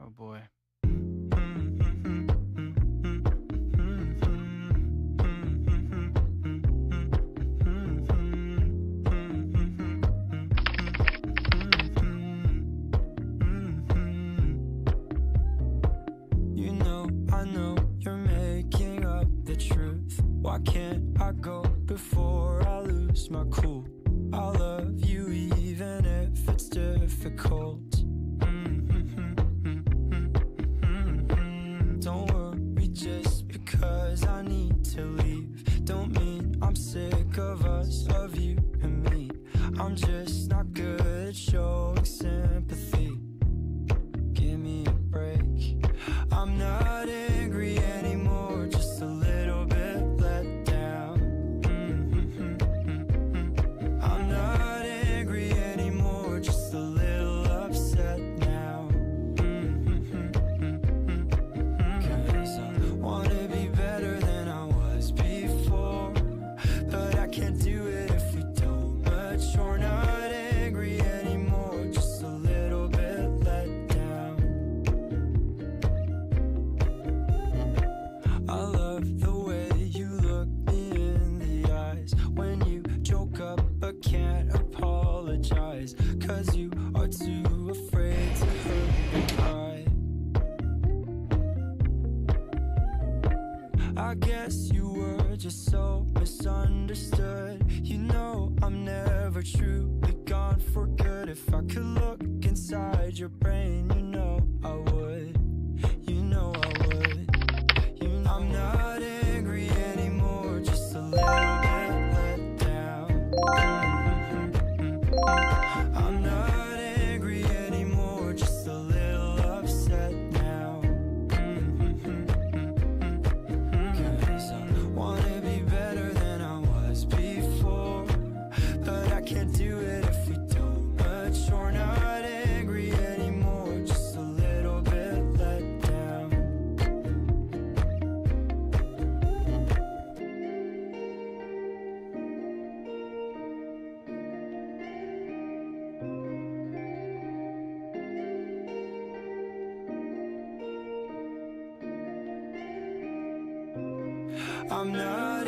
Oh boy. You know, I know you're making up the truth. Why can't I go before I lose my cool? I love you even if it's difficult. Don't worry just because I need to leave. Don't mean I'm sick of us, of you and me. I'm just not good at showing sympathy. Give me a break. I'm not angry anymore, just a little bit let down. I'm not angry anymore, just a little upset now. 'Cause I wanna be better than I was before, but I can't do it if we don't mature. Not angry anymore, just a little bit let down. I love the way you look me in the eyes when you joke up but can't apologize, 'cause you are too afraid to hurt and cry. I guess you were just so misunderstood. You know I'm never truly gone for good. If I could look inside your brain, you know I would. You know I would. I'm not angry anymore, just a little bit let down. I'm not angry anymore, just a little upset now. 'Cause I wanna be better than I was before, but I can't do it if we don't mature. Not angry anymore, just a little bit let down. I'm not